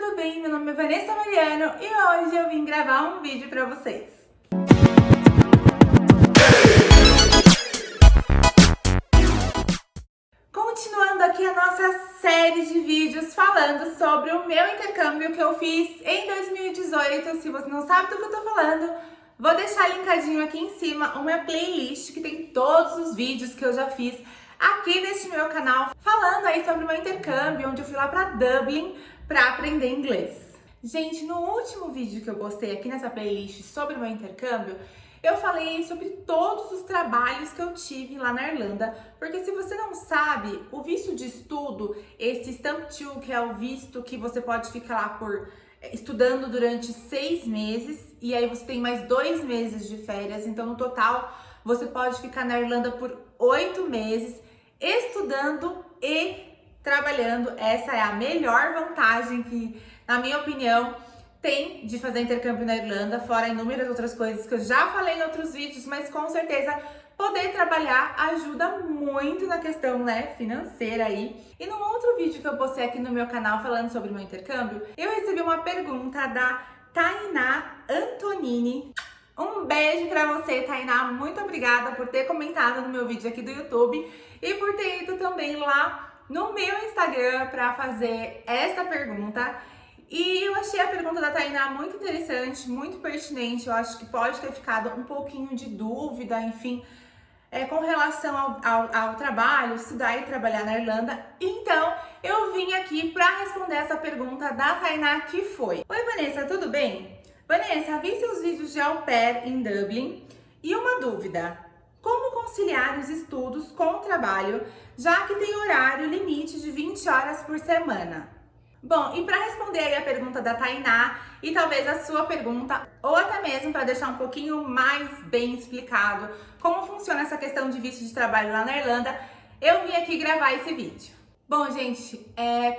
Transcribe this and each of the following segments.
tudo bem? Meu nome é Vanessa Mariano e hoje eu vim gravar um vídeo pra vocês. Continuando aqui a nossa série de vídeos falando sobre o meu intercâmbio que eu fiz em 2018. Se você não sabe do que eu tô falando, vou deixar linkadinho aqui em cima uma playlist que tem todos os vídeos que eu já fiz aqui neste meu canal, falando aí sobre o meu intercâmbio, onde eu fui lá pra Dublin pra aprender inglês. Gente, no último vídeo que eu postei aqui nessa playlist sobre o meu intercâmbio, eu falei sobre todos os trabalhos que eu tive lá na Irlanda, porque se você não sabe, o visto de estudo, esse Stamp 2, que é o visto que você pode ficar lá estudando durante 6 meses, e aí você tem mais 2 meses de férias, então no total você pode ficar na Irlanda por 8 meses, estudando e trabalhando. Essa é a melhor vantagem que, na minha opinião, tem de fazer intercâmbio na Irlanda, fora inúmeras outras coisas que eu já falei em outros vídeos, mas com certeza poder trabalhar ajuda muito na questão, né, financeira aí. E no outro vídeo que eu postei aqui no meu canal falando sobre o meu intercâmbio, eu recebi uma pergunta da Tainá Antonini. Um beijo pra você, Tainá, muito obrigada por ter comentado no meu vídeo aqui do YouTube e por ter ido também lá no meu Instagram pra fazer esta pergunta. E eu achei a pergunta da Tainá muito interessante, muito pertinente. Eu acho que pode ter ficado um pouquinho de dúvida, enfim, com relação ao trabalho, estudar e trabalhar na Irlanda. Então, eu vim aqui para responder essa pergunta da Tainá, que foi: Oi, Vanessa, tudo bem? Vanessa, vi seus vídeos de au pair em Dublin e uma dúvida: como conciliar os estudos com o trabalho, já que tem horário limite de 20 horas por semana? Bom, e para responder aí a pergunta da Tainá e talvez a sua pergunta, ou até mesmo para deixar um pouquinho mais bem explicado como funciona essa questão de visto de trabalho lá na Irlanda, eu vim aqui gravar esse vídeo. Bom, gente,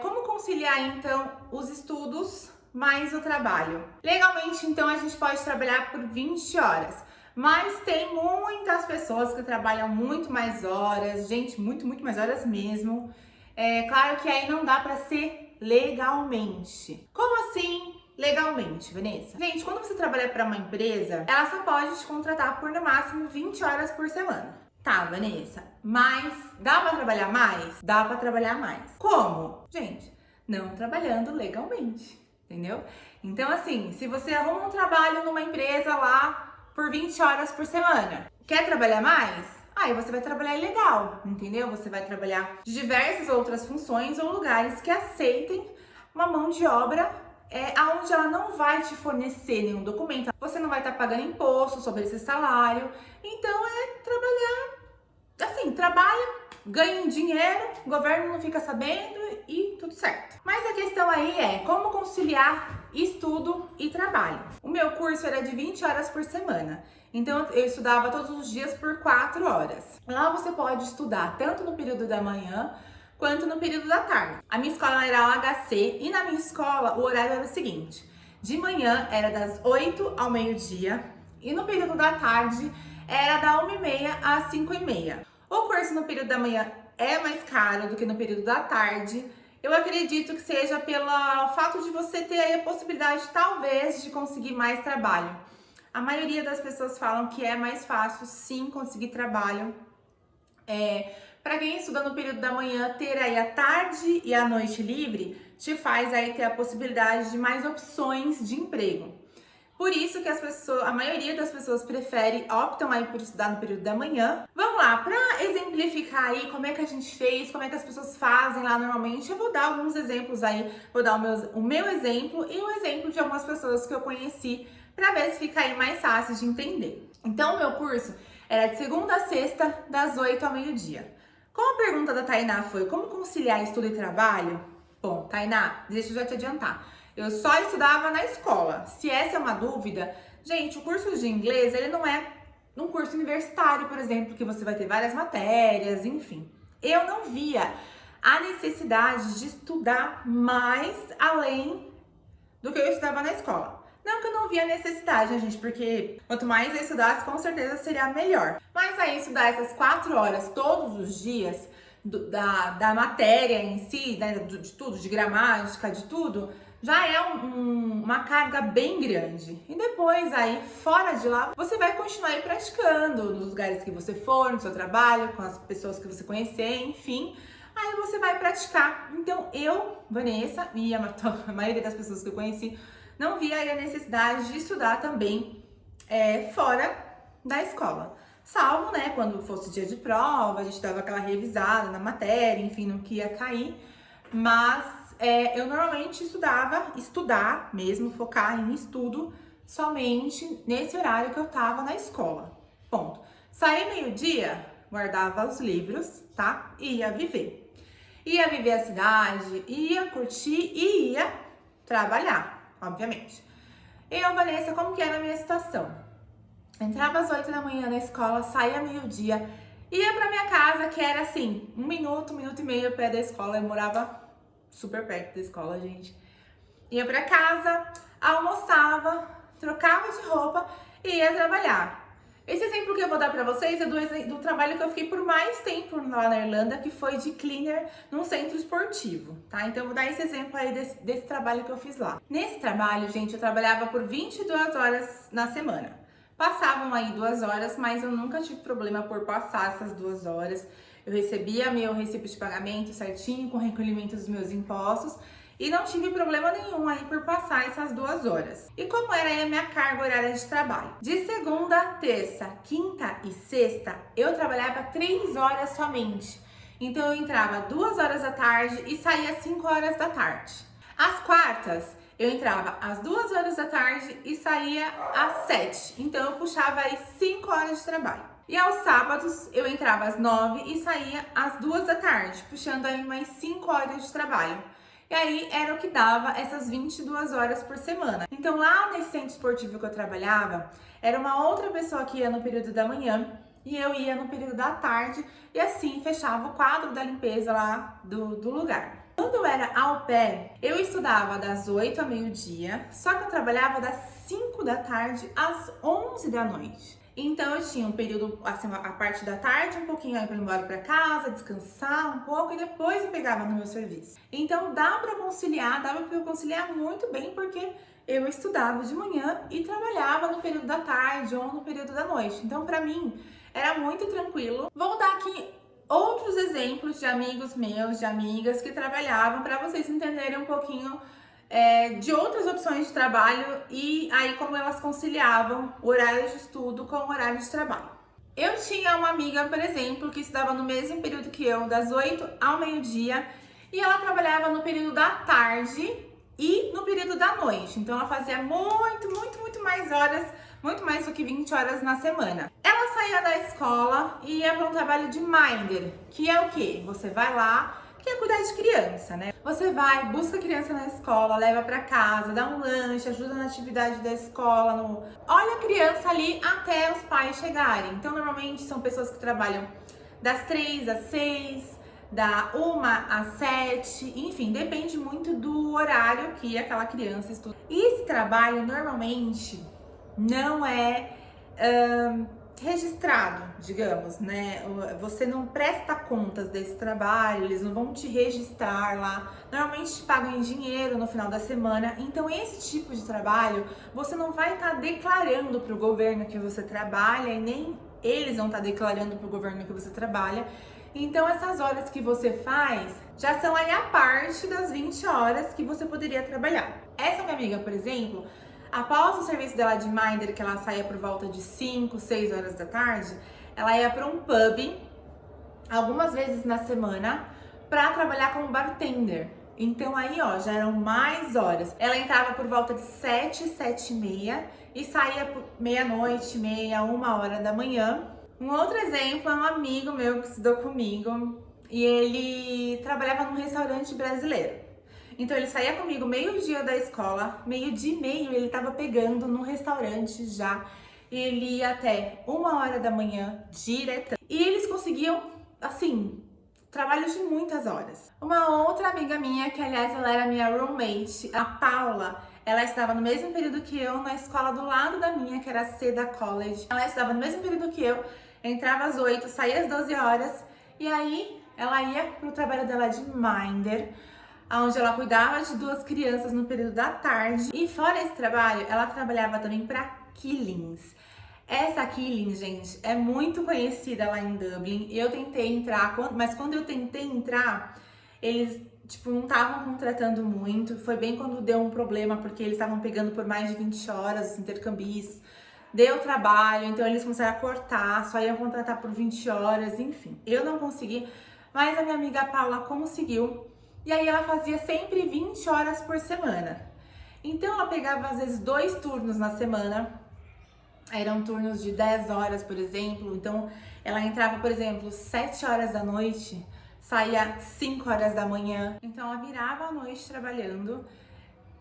como conciliar então os estudos mais o trabalho? Legalmente, então, a gente pode trabalhar por 20 horas, mas tem muitas pessoas que trabalham muito mais horas, gente, muito mais horas mesmo. Claro que aí não dá para ser legalmente. Como assim legalmente, Vanessa? Gente, quando você trabalha para uma empresa, ela só pode te contratar por no máximo 20 horas por semana. Tá, Vanessa, mas dá para trabalhar mais? Dá para trabalhar mais. Como? Gente, não trabalhando legalmente, entendeu? Então, assim, se você arruma um trabalho numa empresa lá por 20 horas por semana, quer trabalhar mais? Aí você vai trabalhar ilegal, entendeu? Você vai trabalhar de diversas outras funções ou lugares que aceitem uma mão de obra onde ela não vai te fornecer nenhum documento. Você não vai estar pagando imposto sobre esse salário. Então trabalha, ganha um dinheiro, o governo não fica sabendo e tudo certo. Mas a questão aí é como conciliar estudo e trabalho. O meu curso era de 20 horas por semana. Então eu estudava todos os dias por 4 horas. Lá você pode estudar tanto no período da manhã quanto no período da tarde. A minha escola era UHC e na minha escola o horário era o seguinte: de manhã era das 8 ao meio-dia e no período da tarde era da 1h30 às 5h30. O curso no período da manhã é mais caro do que no período da tarde. Eu acredito que seja pelo fato de você ter aí a possibilidade, talvez, de conseguir mais trabalho. A maioria das pessoas falam que é mais fácil, sim, conseguir trabalho. Para quem estuda no período da manhã, ter aí a tarde e a noite livre te faz aí ter a possibilidade de mais opções de emprego. Por isso que a maioria das pessoas optam aí por estudar no período da manhã. Vamos lá, para exemplificar aí como é que a gente fez, como é que as pessoas fazem lá normalmente, eu vou dar alguns exemplos aí, vou dar o meu exemplo e o exemplo de algumas pessoas que eu conheci, para ver se fica aí mais fácil de entender. Então, o meu curso era de segunda a sexta, das 8 ao meio-dia. Como a pergunta da Tainá foi como conciliar estudo e trabalho? Bom, Tainá, deixa eu já te adiantar. Eu só estudava na escola. Se essa é uma dúvida, gente, o curso de inglês, ele não é um curso universitário, por exemplo, que você vai ter várias matérias, enfim. Eu não via a necessidade de estudar mais além do que eu estudava na escola. Não que eu não via necessidade, gente, porque quanto mais eu estudasse, com certeza seria melhor. Mas aí estudar essas 4 horas todos os dias da matéria em si, né, de tudo, de gramática, de tudo, já é uma carga bem grande. E depois aí, fora de lá, você vai continuar aí praticando nos lugares que você for, no seu trabalho, com as pessoas que você conhecer, enfim. Aí você vai praticar. Então eu, Vanessa, e a maioria das pessoas que eu conheci, não via aí a necessidade de estudar também fora da escola. Salvo, né, quando fosse dia de prova, a gente dava aquela revisada na matéria, enfim, no que ia cair. Mas eu normalmente estudar mesmo, focar em estudo somente nesse horário que eu tava na escola. Ponto. Saí meio-dia, guardava os livros, tá? E ia viver. Ia viver a cidade, ia curtir e ia trabalhar, obviamente. Eu, Vanessa, como que era a minha situação? Entrava às 8 da manhã na escola, saía meio-dia, ia pra minha casa, que era assim, um minuto e meio pé da escola. Eu morava super perto da escola, gente. Ia pra casa, almoçava, trocava de roupa e ia trabalhar. Esse exemplo que eu vou dar pra vocês é do trabalho que eu fiquei por mais tempo lá na Irlanda, que foi de cleaner num centro esportivo, tá? Então eu vou dar esse exemplo aí desse trabalho que eu fiz lá. Nesse trabalho, gente, eu trabalhava por 22 horas na semana. Passavam aí 2 horas, mas eu nunca tive problema por passar essas 2 horas. Eu recebia meu recibo de pagamento certinho, com recolhimento dos meus impostos, e não tive problema nenhum aí por passar essas 2 horas. E como era aí a minha carga horária de trabalho? De segunda, terça, quinta e sexta, eu trabalhava 3 horas somente. Então eu entrava 2 horas da tarde e saía às 5 horas da tarde. Às quartas, eu entrava às 2 horas da tarde e saía às 7. Então eu puxava aí 5 horas de trabalho. E aos sábados eu entrava às 9 e saía às 2 da tarde, puxando aí mais 5 horas de trabalho. E aí era o que dava essas 22 horas por semana. Então lá nesse centro esportivo que eu trabalhava, era uma outra pessoa que ia no período da manhã e eu ia no período da tarde, e assim fechava o quadro da limpeza lá do lugar. Quando eu era au pair, eu estudava das 8 ao meio-dia, só que eu trabalhava das 5 da tarde às 11 da noite. Então eu tinha um período, assim, a parte da tarde, um pouquinho aí para ir embora para casa, descansar um pouco, e depois eu pegava no meu serviço. Então dava para eu conciliar muito bem, porque eu estudava de manhã e trabalhava no período da tarde ou no período da noite. Então para mim era muito tranquilo. Vou dar aqui outros exemplos de amigos meus, de amigas que trabalhavam, para vocês entenderem um pouquinho de outras opções de trabalho e aí como elas conciliavam o horário de estudo com o horário de trabalho. Eu tinha uma amiga, por exemplo, que estudava no mesmo período que eu, das 8 ao meio-dia, e ela trabalhava no período da tarde e no período da noite. Então ela fazia muito mais horas, muito mais do que 20 horas na semana. Ela saía da escola e ia para um trabalho de minder, que é o quê? Você vai lá, que é cuidar de criança, né? Você vai, busca a criança na escola, leva pra casa, dá um lanche, ajuda na atividade da escola, olha a criança ali até os pais chegarem. Então, normalmente são pessoas que trabalham das 3 às 6, da 1 às 7, enfim, depende muito do horário que aquela criança estuda. E esse trabalho, normalmente, não é registrado, digamos, né? Você não presta contas desse trabalho, eles não vão te registrar lá. Normalmente te pagam em dinheiro no final da semana. Então esse tipo de trabalho você não vai estar declarando para o governo que você trabalha, e nem eles vão estar declarando para o governo que você trabalha. Então essas horas que você faz já são aí a parte das 20 horas que você poderia trabalhar. Essa minha amiga, por exemplo, após o serviço dela de minder, que ela saía por volta de 5, 6 horas da tarde, ela ia para um pub algumas vezes na semana para trabalhar como bartender. Então aí, ó, já eram mais horas. Ela entrava por volta de 7, 7 e meia e saía por meia-noite, meia, 1 hora da manhã. Um outro exemplo é um amigo meu que estudou comigo e ele trabalhava num restaurante brasileiro. Então ele saía comigo meio-dia da escola, meio-dia e meio ele tava pegando no restaurante já. E ele ia até 1 hora da manhã, direto. E eles conseguiam, assim, trabalhos de muitas horas. Uma outra amiga minha, que aliás ela era minha roommate, a Paula, ela estava no mesmo período que eu na escola do lado da minha, que era a Seda College. Ela estava no mesmo período que eu, entrava às 8, saía às 12 horas. E aí ela ia pro trabalho dela de minder. onde ela cuidava de 2 crianças no período da tarde. E fora esse trabalho, ela trabalhava também para Killings. Essa Killings, gente, é muito conhecida lá em Dublin. Eu tentei entrar, mas quando eu tentei entrar, eles não estavam contratando muito. Foi bem quando deu um problema, porque eles estavam pegando por mais de 20 horas os intercambistas. Deu trabalho, então eles começaram a cortar, só iam contratar por 20 horas, enfim. Eu não consegui, mas a minha amiga Paula conseguiu. E aí ela fazia sempre 20 horas por semana. Então ela pegava às vezes 2 turnos na semana. Eram turnos de 10 horas, por exemplo. Então ela entrava, por exemplo, 7 horas da noite, saía 5 horas da manhã. Então ela virava a noite trabalhando.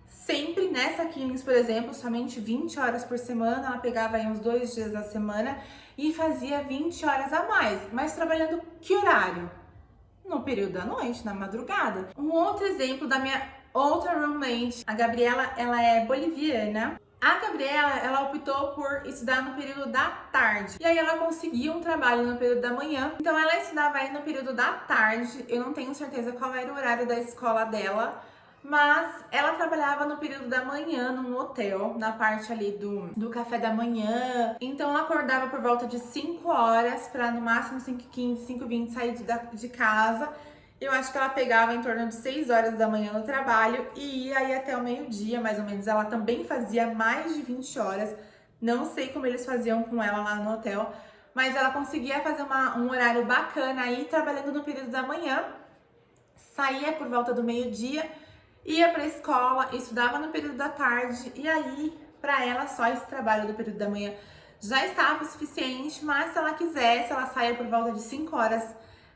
Sempre nessa Killings, por exemplo, somente 20 horas por semana. Ela pegava aí uns 2 dias da semana e fazia 20 horas a mais. Mas trabalhando que horário? No período da noite, na madrugada. Um outro exemplo da minha outra roommate, a Gabriela, ela é boliviana. A Gabriela, ela optou por estudar no período da tarde. E aí ela conseguiu um trabalho no período da manhã. Então ela estudava aí no período da tarde. Eu não tenho certeza qual era o horário da escola dela, mas ela trabalhava no período da manhã num hotel, na parte ali do café da manhã. Então ela acordava por volta de 5 horas para no máximo 5h15, 5h20 sair de casa. Eu acho que ela pegava em torno de 6 horas da manhã no trabalho e ia aí até o meio-dia, mais ou menos. Ela também fazia mais de 20 horas. Não sei como eles faziam com ela lá no hotel, mas ela conseguia fazer um horário bacana aí, trabalhando no período da manhã. Saía por volta do meio-dia, ia para a escola, estudava no período da tarde, e aí, para ela, só esse trabalho do período da manhã já estava o suficiente, mas se ela quisesse, ela saía por volta de 5 horas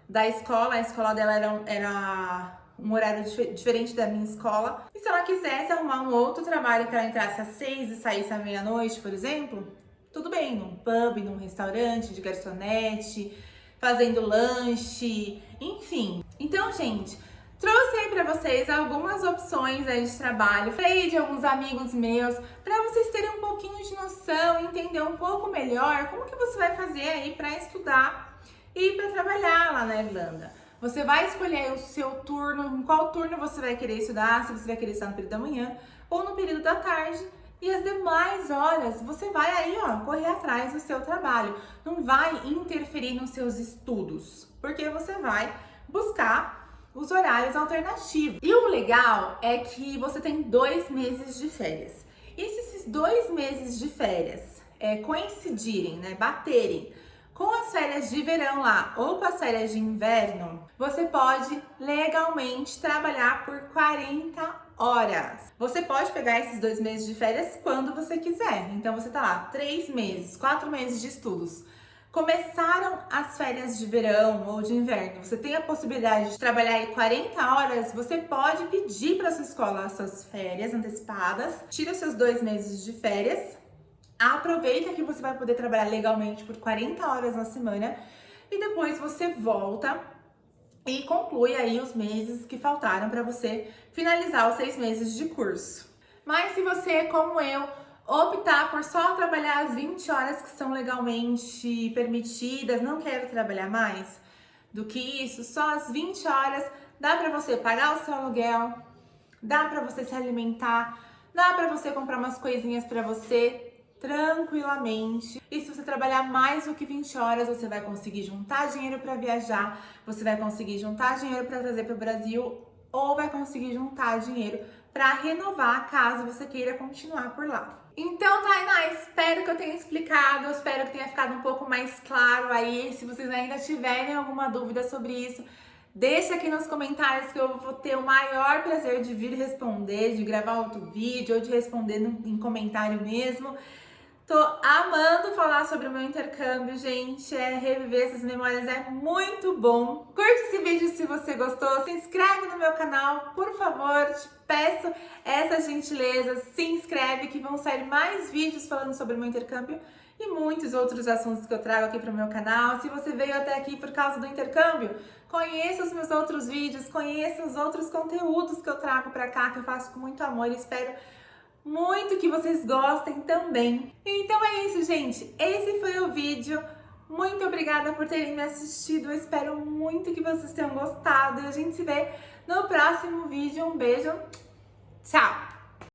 da escola. A escola dela era um horário diferente da minha escola, e se ela quisesse arrumar um outro trabalho que ela entrasse às 6 e saísse à meia-noite, por exemplo, tudo bem, num pub, num restaurante de garçonete, fazendo lanche, enfim. Então, gente, trouxe aí pra vocês algumas opções aí de trabalho, falei de alguns amigos meus, pra vocês terem um pouquinho de noção e entender um pouco melhor como que você vai fazer aí pra estudar e pra trabalhar lá na Irlanda. Você vai escolher o seu turno, em qual turno você vai querer estudar, se você vai querer estudar no período da manhã ou no período da tarde. E as demais horas, você vai aí, ó, correr atrás do seu trabalho. Não vai interferir nos seus estudos, porque você vai buscar os horários alternativos. E o legal é que você tem 2 meses de férias. E se esses 2 meses de férias coincidirem, né, baterem com as férias de verão lá ou com as férias de inverno, você pode legalmente trabalhar por 40 horas. Você pode pegar esses 2 meses de férias quando você quiser. Então você tá lá, 3 meses, 4 meses de estudos. Começaram as férias de verão ou de inverno, você tem a possibilidade de trabalhar aí 40 horas, você pode pedir para sua escola as suas férias antecipadas, tira os seus 2 meses de férias, aproveita que você vai poder trabalhar legalmente por 40 horas na semana e depois você volta e conclui aí os meses que faltaram para você finalizar os 6 meses de curso. Mas se você, como eu, optar por só trabalhar as 20 horas que são legalmente permitidas, não quero trabalhar mais do que isso, só as 20 horas, dá para você pagar o seu aluguel, dá para você se alimentar, dá para você comprar umas coisinhas para você tranquilamente. E se você trabalhar mais do que 20 horas, você vai conseguir juntar dinheiro para viajar, você vai conseguir juntar dinheiro para trazer para o Brasil ou vai conseguir juntar dinheiro para renovar caso você queira continuar por lá. Então, Tainá, espero que eu tenha explicado, espero que tenha ficado um pouco mais claro aí. Se vocês ainda tiverem alguma dúvida sobre isso, deixa aqui nos comentários que eu vou ter o maior prazer de vir responder, de gravar outro vídeo ou de responder em comentário mesmo. Tô amando falar sobre o meu intercâmbio, gente. Reviver essas memórias é muito bom. Curte esse vídeo se você gostou. Se inscreve no meu canal, por favor. Te peço essa gentileza. Se inscreve que vão sair mais vídeos falando sobre o meu intercâmbio e muitos outros assuntos que eu trago aqui para o meu canal. Se você veio até aqui por causa do intercâmbio, conheça os meus outros vídeos, conheça os outros conteúdos que eu trago para cá, que eu faço com muito amor e espero muito que vocês gostem também. Então é isso, gente. Esse foi o vídeo. Muito obrigada por terem me assistido. Eu espero muito que vocês tenham gostado. E a gente se vê no próximo vídeo. Um beijo.